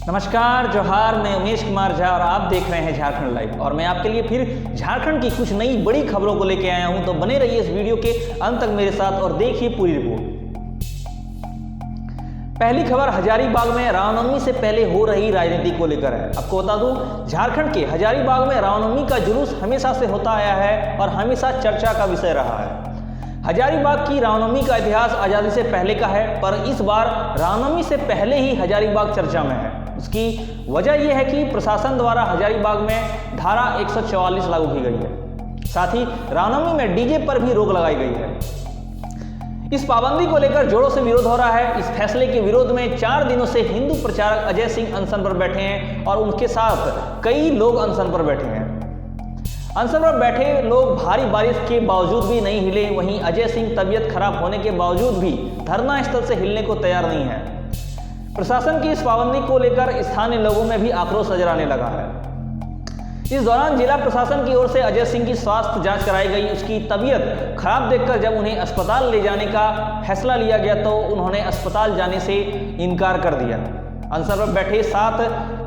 नमस्कार, जोहार। मैं उमेश कुमार झा और आप देख रहे हैं झारखंड लाइव। और मैं आपके लिए फिर झारखंड की कुछ नई बड़ी खबरों को लेकर आया हूं, तो बने रहिए इस वीडियो के अंत तक मेरे साथ और देखिए पूरी रिपोर्ट। पहली खबर हजारीबाग में रामनवमी से पहले हो रही राजनीति को लेकर है। आपको बता दूं, झारखंड के हजारीबाग में रामनवमी का जुलूस हमेशा से होता आया है और हमेशा चर्चा का विषय रहा है। हजारीबाग की रामनवमी का इतिहास आज़ादी से पहले का है, पर इस बार रामनवमी से पहले ही हजारीबाग चर्चा में है। उसकी वजह यह है कि प्रशासन द्वारा हजारीबाग में धारा 144 लागू की गई है। साथ ही रामनवमी में डीजे पर भी रोक लगाई गई है। इस पाबंदी को लेकर जोरों से विरोध हो रहा है। इस फैसले के विरोध में 4 दिनों से हिंदू प्रचारक अजय सिंह अनशन पर बैठे हैं और उनके साथ कई लोग अनशन पर बैठे हैं। अनशन पर बैठे लोग भारी बारिश के बावजूद भी नहीं हिले। वहीं अजय सिंह तबीयत खराब होने के बावजूद भी धरना स्थल से हिलने को तैयार नहीं है। प्रशासन की इस पाबंदी को लेकर स्थानीय लोगों में भी आक्रोश नजर आने लगा है। इस दौरान जिला प्रशासन की ओर से अजय सिंह की स्वास्थ्य जांच कराई गई। उसकी तबीयत खराब देखकर जब उन्हें अस्पताल ले जाने का फैसला लिया गया तो उन्होंने अस्पताल जाने से इनकार कर दिया। अनशन पर बैठे 7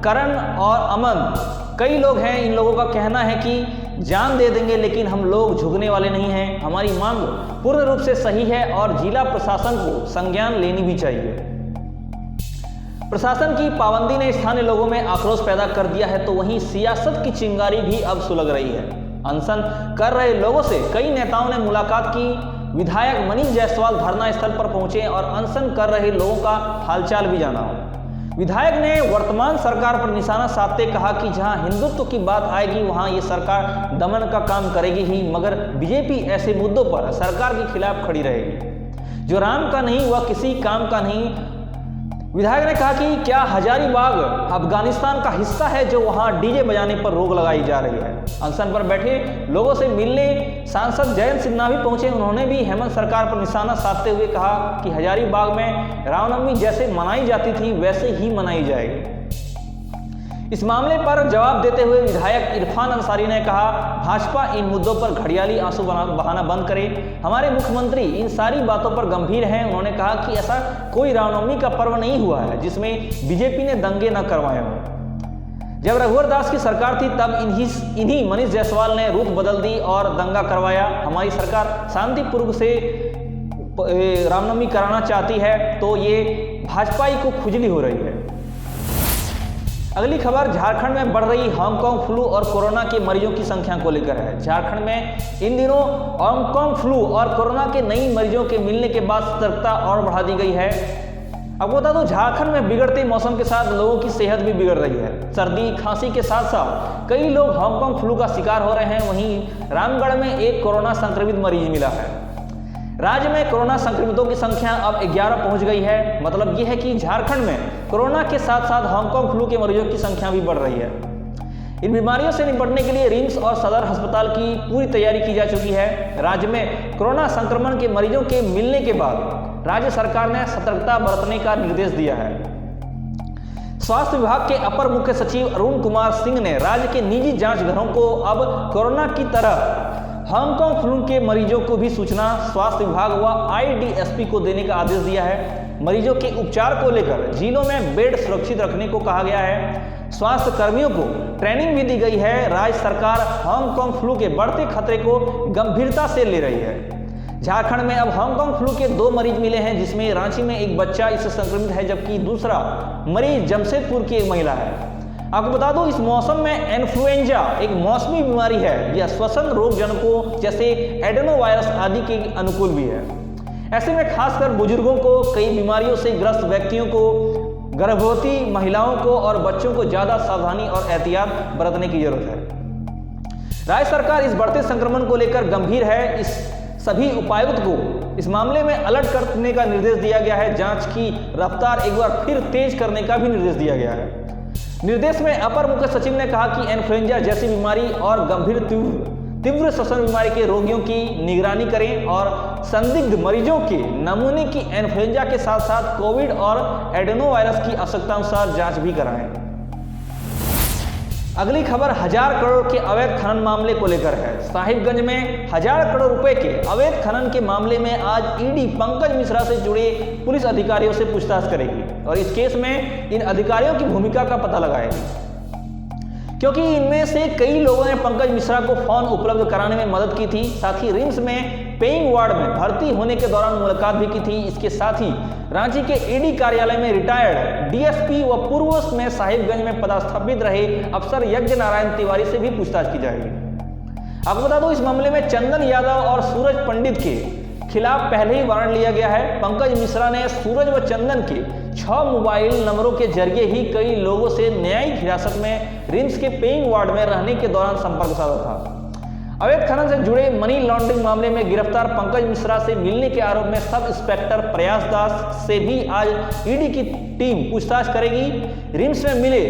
करण और अमन कई लोग हैं। इन लोगों का कहना है कि जान दे देंगे लेकिन हम लोग झुकने वाले नहीं हैं। हमारी मांग पूर्ण रूप से सही है और जिला प्रशासन को संज्ञान लेनी भी चाहिए। प्रशासन की पाबंदी ने स्थानीय लोगों में आक्रोश पैदा कर दिया है, तो वहीं सियासत की चिंगारी भी अब सुलग रही है। अनशन कर रहे लोगों से कई नेताओं ने मुलाकात की। विधायक मनीष जायसवाल धरना स्थल पर पहुंचे और अनशन कर रहे लोगों का हालचाल भी जाना। विधायक ने वर्तमान सरकार पर निशाना साधते कहा कि जहां हिंदुत्व की बात आएगी वहां ये सरकार दमन का काम करेगी ही, मगर बीजेपी ऐसे मुद्दों पर सरकार के खिलाफ खड़ी रहेगी। जो राम का नहीं वह किसी काम का नहीं। विधायक ने कहा कि क्या हजारीबाग अफगानिस्तान का हिस्सा है जो वहां डीजे बजाने पर रोक लगाई जा रही है। अनशन पर बैठे लोगों से मिलने सांसद जयंत सिन्हा भी पहुंचे। उन्होंने भी हेमंत सरकार पर निशाना साधते हुए कहा कि हजारीबाग में रामनवमी जैसे मनाई जाती थी वैसे ही मनाई जाएगी। इस मामले पर जवाब देते हुए विधायक इरफान अंसारी ने कहा, भाजपा इन मुद्दों पर घड़ियाली आंसू बहाना बंद करे। हमारे मुख्यमंत्री इन सारी बातों पर गंभीर हैं। उन्होंने कहा कि ऐसा कोई रामनवमी का पर्व नहीं हुआ है जिसमें बीजेपी ने दंगे न करवाए हों। जब रघुवर दास की सरकार थी तब इन्हीं मनीष जायसवाल ने रूप बदल दी और दंगा करवाया। हमारी सरकार शांतिपूर्वक से रामनवमी कराना चाहती है तो ये भाजपा को खुजली हो रही है। अगली खबर झारखंड में बढ़ रही हांगकांग फ्लू और कोरोना के मरीजों की संख्या को लेकर है। झारखंड में इन दिनों हांगकांग फ्लू और कोरोना के नई मरीजों के मिलने के बाद सतर्कता और बढ़ा दी गई है। आपको बता दूं, झारखंड में बिगड़ते मौसम के साथ लोगों की सेहत भी बिगड़ रही है। सर्दी खांसी के साथ साथ कई लोग हांगकांग फ्लू का शिकार हो रहे हैं। वहीं रामगढ़ में एक कोरोना संक्रमित मरीज मिला है। राज्य में कोरोना संक्रमितों की संख्या अब 11 पहुंच गई है। मतलब यह है कि झारखंड में कोरोना के साथ साथ हांगकांग फ्लू के मरीजों की संख्या भी बढ़ रही है। इन बीमारियों से निपटने के लिए रिम्स और सदर अस्पताल की पूरी तैयारी की जा चुकी है। राज्य में कोरोना संक्रमण के मरीजों के मिलने के बाद राज्य सरकार ने सतर्कता बरतने का निर्देश दिया है। स्वास्थ्य विभाग के अपर मुख्य सचिव अरुण कुमार सिंह ने राज्य के निजी जांच घरों को अब कोरोना की तरह हांगकांग फ्लू के मरीजों को भी सूचना स्वास्थ्य विभाग व आईडीएसपी को देने का आदेश दिया है। मरीजों के उपचार को लेकर जिलों में बेड सुरक्षित रखने को कहा गया है। स्वास्थ्य कर्मियों को ट्रेनिंग भी दी गई है। राज्य सरकार हांगकांग फ्लू के बढ़ते खतरे को गंभीरता से ले रही है। झारखंड में अब हांगकांग फ्लू के 2 मरीज मिले हैं, जिसमें रांची में एक बच्चा इससे संक्रमित है जबकि दूसरा मरीज जमशेदपुर की एक महिला है। आपको बता दूं, इस मौसम में इन्फ्लुएंजा एक मौसमी बीमारी है। यह श्वसन रोग जनकों जैसे एडेनोवायरस आदि के अनुकूल भी है। ऐसे में खासकर बुजुर्गों को, कई बीमारियों से ग्रस्त व्यक्तियों को, गर्भवती महिलाओं को और बच्चों को ज्यादा सावधानी और एहतियात बरतने की जरूरत है। राज्य सरकार इस बढ़ते संक्रमण को लेकर गंभीर है। इस सभी उपायुक्त को इस मामले में अलर्ट करने का निर्देश दिया गया है। जांच की रफ्तार एक बार फिर तेज करने का भी निर्देश दिया गया है। निर्देश में अपर मुख्य सचिव ने कहा कि इन्फ्लुएंजा जैसी बीमारी और गंभीर तीव्र श्वसन बीमारी के रोगियों की निगरानी करें और संदिग्ध मरीजों के नमूने की इन्फ्लुएंजा के साथ साथ कोविड और एडेनोवायरस की आवश्यकतानुसार जांच भी कराएं। अगली खबर 1000 करोड़ के अवैध खनन मामले को लेकर है। साहिबगंज में 1000 करोड़ रुपए के अवैध खनन के मामले में आज ईडी पंकज मिश्रा से जुड़े पुलिस अधिकारियों से पूछताछ करेगी और इस केस में इन अधिकारियों की भूमिका का पता लगाएगी, क्योंकि इनमें से कई लोगों ने पंकज मिश्रा को फोन उपलब्ध कराने में मदद की थी। साथ ही रिम्स में पेइंग वार्ड में भर्ती होने के दौरान मुलाकात भी की थी। इसके साथ ही रांची के ईडी कार्यालय में रिटायर्ड डीएसपी व पूर्व में साहिबगंज में पदस्थापित रहे अफसर यज्ञ नारायण तिवारी से भी पूछताछ की जाएगी। आपको बता दूं, इस मामले में चंदन यादव और सूरज पंडित के खिलाफ पहले ही वारंट लिया गया है। पंकज मिश्रा ने सूरज व चंदन के 6 मोबाइल नंबरों के जरिए ही कई लोगों से न्यायिक हिरासत में रिम्स के पेइंग वार्ड में रहने के दौरान संपर्क साधा था। अवैध खनन से जुड़े मनी लॉन्ड्रिंग मामले में गिरफ्तार पंकज मिश्रा से मिलने के आरोप में सब इंस्पेक्टर प्रयास दास से भी आज ईडी की टीम पूछताछ करेगी। रिम्स में मिले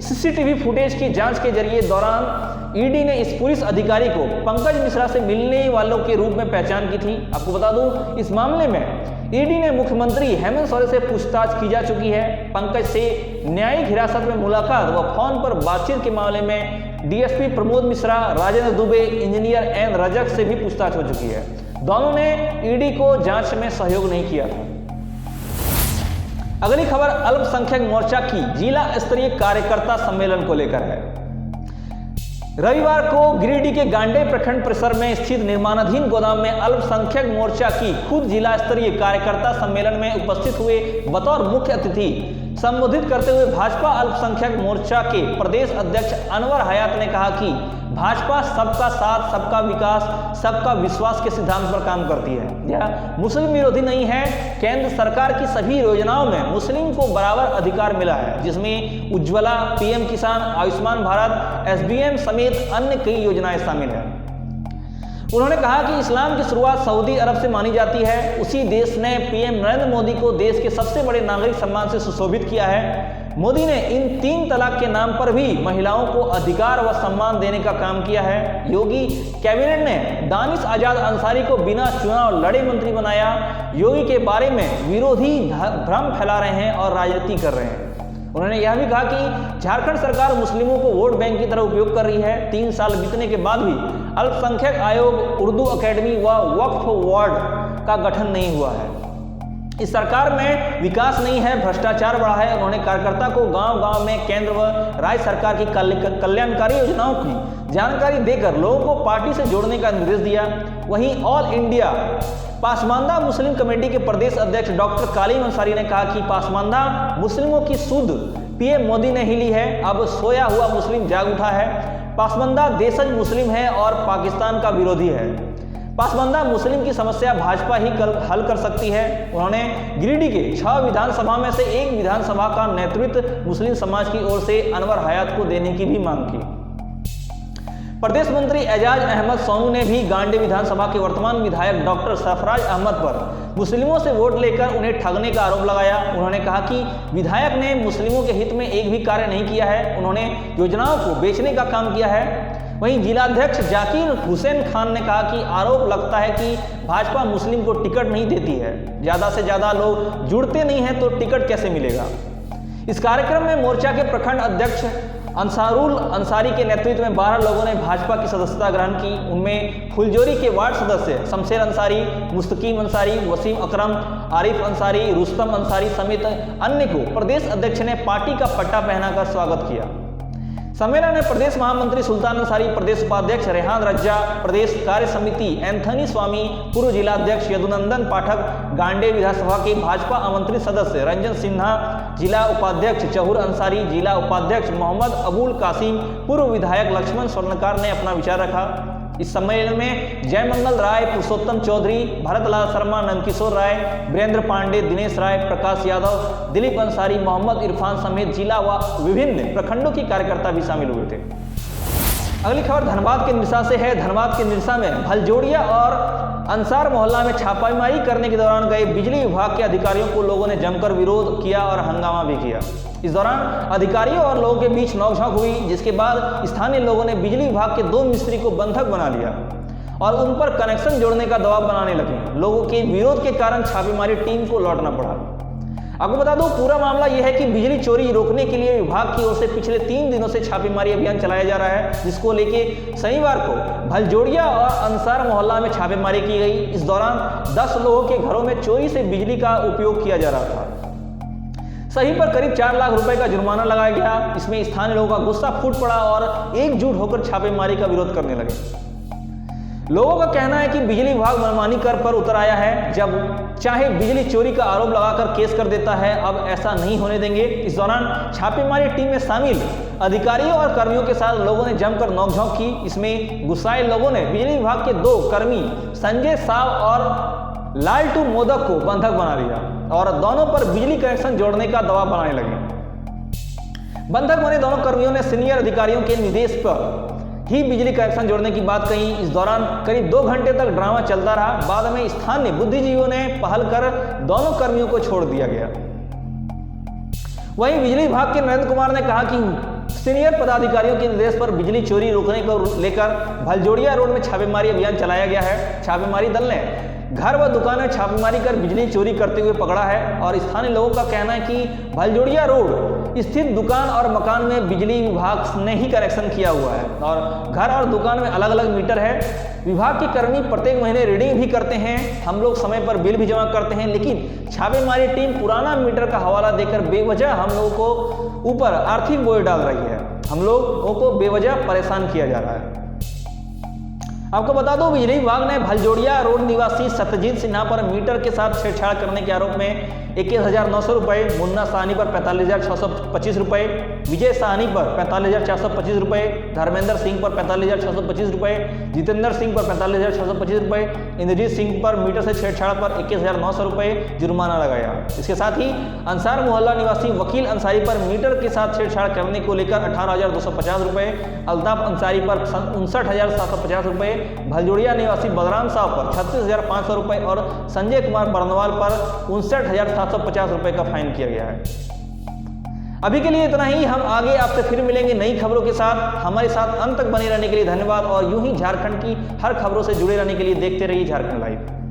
सीसीटीवी फुटेज की जांच के जरिए दौरान ईडी ने इस पुलिस अधिकारी को पंकज मिश्रा से मिलने वालों के रूप में पहचान की थी। आपको बता दूं, इस मामले में ईडी ने मुख्यमंत्री हेमंत सोरेन से पूछताछ की जा चुकी है। पंकज से न्यायिक हिरासत में मुलाकात व फोन पर बातचीत के मामले में DSP Pramod Mishra, Rajendra Dubey, engineer N Rajak से भी पूछताछ हो चुकी है। दोनों ने ईडी को जांच में सहयोग नहीं किया था। अगली खबर अल्पसंख्यक मोर्चा की जिला स्तरीय कार्यकर्ता सम्मेलन को लेकर है। रविवार को गिरिडीह के गांडे प्रखंड परिसर में स्थित निर्माणाधीन गोदाम में अल्पसंख्यक मोर्चा की खुद जिला स्तरीय कार्यकर्ता सम्मेलन में उपस्थित हुए बतौर मुख्य अतिथि संबोधित करते हुए भाजपा अल्पसंख्यक मोर्चा के प्रदेश अध्यक्ष अनवर हयात ने कहा कि भाजपा सबका साथ, सबका विकास, सबका विश्वास के सिद्धांत पर काम करती है। यह मुस्लिम विरोधी नहीं है। केंद्र सरकार की सभी योजनाओं में मुस्लिम को बराबर अधिकार मिला है, जिसमें उज्ज्वला, पीएम किसान, आयुष्मान भारत, एसबीएम समेत अन्य कई योजनाएं शामिल हैं। उन्होंने कहा कि इस्लाम की शुरुआत सऊदी अरब से मानी जाती है। उसी देश ने पीएम नरेंद्र मोदी को देश के सबसे बड़े नागरिक सम्मान से सुशोभित किया है। मोदी ने इन 3 तलाक के नाम पर भी महिलाओं को अधिकार व सम्मान देने का काम किया है। योगी कैबिनेट ने दानिश आजाद अंसारी को बिना चुनाव लड़े मंत्री बनाया। योगी के बारे में विरोधी भ्रम फैला रहे हैं और राजनीति कर रहे हैं। उन्होंने यह भी कहा कि झारखंड सरकार मुस्लिमों को वोट बैंक की तरह उपयोग कर रही है। 3 साल बीतने के बाद भी अल्पसंख्यक आयोग, उर्दू अकेडमी व वक्फ बोर्ड का गठन नहीं हुआ है। इस सरकार में विकास नहीं है, भ्रष्टाचार बढ़ा है। उन्होंने कार्यकर्ता को गांव-गांव में केंद्र व राज्य सरकार की कल्याणकारी योजनाओं की जानकारी देकर लोगों को पार्टी से जोड़ने का निर्देश दिया। वहीं ऑल इंडिया पासमानदा मुस्लिम कमेटी के प्रदेश अध्यक्ष डॉक्टर कालीम अंसारी ने कहा कि पासमानदा मुस्लिमों की सुध पीएम मोदी ने ही ली है। अब सोया हुआ मुस्लिम जाग उठा है। पासमानदा देशज मुस्लिम है और पाकिस्तान का विरोधी है। पासमानदा मुस्लिम की समस्या भाजपा ही हल कर सकती है। उन्होंने गिरिडीह के 6 विधानसभा में से 1 विधानसभा का नेतृत्व मुस्लिम समाज की ओर से अनवर हयात को देने की भी मांग की। प्रदेश मंत्री एजाज अहमद सोनू ने भी गांडे विधानसभा के वर्तमान विधायक डॉक्टर सरफराज अहमद पर मुस्लिमों से वोट लेकर उन्हें ठगने का आरोप लगाया। उन्होंने कहा कि विधायक ने मुस्लिमों के हित में एक भी कार्य नहीं किया है। उन्होंने योजनाओं को बेचने का काम किया है। वहीं जिलाध्यक्ष जाकिर हुसैन खान ने कहा कि आरोप लगता है कि भाजपा मुस्लिम को टिकट नहीं देती है। ज़्यादा से ज़्यादा लोग जुड़ते नहीं हैं तो टिकट कैसे मिलेगा। इस कार्यक्रम में मोर्चा के प्रखंड अध्यक्ष अंसारुल अंसारी के नेतृत्व में 12 लोगों ने भाजपा की सदस्यता ग्रहण की। उनमें फुलजोरी के वार्ड सदस्य शमशेर अंसारी, मुस्तकीम अंसारी, वसीम अकरम, आरिफ अंसारी, रुस्तम अंसारी समेत अन्य को प्रदेश अध्यक्ष ने पार्टी का पट्टा पहनाकर स्वागत किया। सम्मेलन में प्रदेश महामंत्री सुल्तान अंसारी, प्रदेश उपाध्यक्ष रेहान रज्जा, प्रदेश कार्य समिति एंथनी स्वामी, पूर्व जिलाध्यक्ष यदुनंदन पाठक, गांडे विधानसभा के भाजपा आमंत्रित सदस्य रंजन सिन्हा, जिला उपाध्यक्ष जहूर अंसारी, जिला उपाध्यक्ष मोहम्मद अबुल कासिम, पूर्व विधायक लक्ष्मण स्वर्णकार ने अपना विचार रखा। इस सम्मेलन में जयमंगल राय, पुरुषोत्तम चौधरी, भरतलाल शर्मा, नंदकिशोर राय, वीरेंद्र पांडे, दिनेश राय, प्रकाश यादव, दिलीप अंसारी, मोहम्मद इरफान समेत जिला व विभिन्न प्रखंडों के कार्यकर्ता भी शामिल हुए थे। अगली खबर धनबाद के निरसा से है। धनबाद के निरसा में भलजोड़िया और अंसार मोहल्ला में छापामारी करने के दौरान गए बिजली विभाग के अधिकारियों को लोगों ने जमकर विरोध किया और हंगामा भी किया। इस दौरान अधिकारियों और लोगों के बीच नोकझोंक हुई, जिसके बाद स्थानीय लोगों ने बिजली विभाग के 2 मिस्त्री को बंधक बना लिया और उन पर कनेक्शन जोड़ने का दबाव बनाने लगे। लोगों के विरोध के कारण छापेमारी टीम को लौटना पड़ा। आपको बता दूं पूरा मामला यह है कि बिजली चोरी रोकने के लिए विभाग की ओर से पिछले 3 दिनों से छापेमारी अभियान चलाया जा रहा है, जिसको लेके शनिवार को भलजोड़िया और अंसार मोहल्ला में छापेमारी की गई। इस दौरान 10 लोगों के घरों में चोरी से बिजली का उपयोग किया जा रहा था। सही पर करीब 4 लाख रुपए का जुर्माना लगाया गया। इसमें स्थानीय लोगों का गुस्सा फूट पड़ा और एकजुट होकर छापेमारी का विरोध करने लगे। लोगों का कहना है कि बिजली विभाग मनमानी कर पर उतर आया है, जब चाहे बिजली चोरी का आरोप लगाकर केस कर देता है। अब ऐसा नहीं होने देंगे। इस दौरान छापेमारी टीम में शामिल अधिकारियों और कर्मियों के साथ लोगों ने जमकर नोकझोंक की। इसमें गुस्साए लोगों ने बिजली विभाग के 2 कर्मी संजय साव और लालटू मोदक को बंधक बना लिया और दोनों पर बिजली कनेक्शन जोड़ने का दबाव बनाने लगे। बंधक बने दोनों कर्मियों ने सीनियर अधिकारियों के निर्देश पर ही बिजली कनेक्शन जोड़ने की बात कही। इस दौरान करीब 2 घंटे तक ड्रामा चलता रहा। बाद में स्थानीय बुद्धिजीवियों ने पहल कर दोनों कर्मियों को छोड़ दिया गया। वहीं बिजली विभाग के नरेंद्र कुमार ने कहा कि सीनियर पदाधिकारियों के निर्देश पर बिजली चोरी रोकने को लेकर भलजोड़िया रोड में छापेमारी अभियान चलाया गया है। छापेमारी दल ने घर व दुकान में छापेमारी कर बिजली चोरी करते हुए पकड़ा है और स्थानीय लोगों का कहना है कि भलजोड़िया रोड स्थित दुकान और मकान में बिजली विभाग ने ही कनेक्शन किया हुआ है और घर और दुकान में अलग अलग मीटर है। विभाग के कर्मी प्रत्येक महीने रीडिंग भी करते हैं। हम लोग समय पर बिल भी जमा करते हैं, लेकिन छापेमारी टीम पुराना मीटर का हवाला देकर बेवजह हम लोगों को ऊपर आर्थिक बोझ डाल रही है। हम लोगों को बेवजह परेशान किया जा रहा है। आपको बता दो बिजली विभाग ने भलजोड़िया रोड निवासी सत्यजीत सिन्हा पर मीटर के साथ छेड़छाड़ करने के आरोप में 21,900 रुपये, मुन्ना साहनी पर 45,625 रुपये, विजय साहनी पर 45,425 रुपये, धर्मेंद्र सिंह पर 45,625 रुपये, जितेंद्र सिंह पर 45,625 रुपये, इंद्रजीत सिंह पर मीटर से छेड़छाड़ पर 21,900 रुपये जुर्माना लगाया। इसके साथ ही अंसार मोहल्ला निवासी वकील अंसारी पर मीटर के साथ छेड़छाड़ करने को लेकर 18,250 रुपये, अल्ताफ अंसारी पर 59,750 रुपये, भलजोड़िया निवासी बलराम साहब पर 36,500 रुपये और संजय कुमार बरनवाल पर 59,750 रुपये का फाइन किया गया है। अभी के लिए इतना ही। हम आगे आपसे फिर मिलेंगे नई खबरों के साथ। हमारे साथ अंत तक बने रहने के लिए धन्यवाद और यूं ही झारखंड की हर खबरों से जुड़े रहने के लिए देखते रहिए झारखंड लाइव।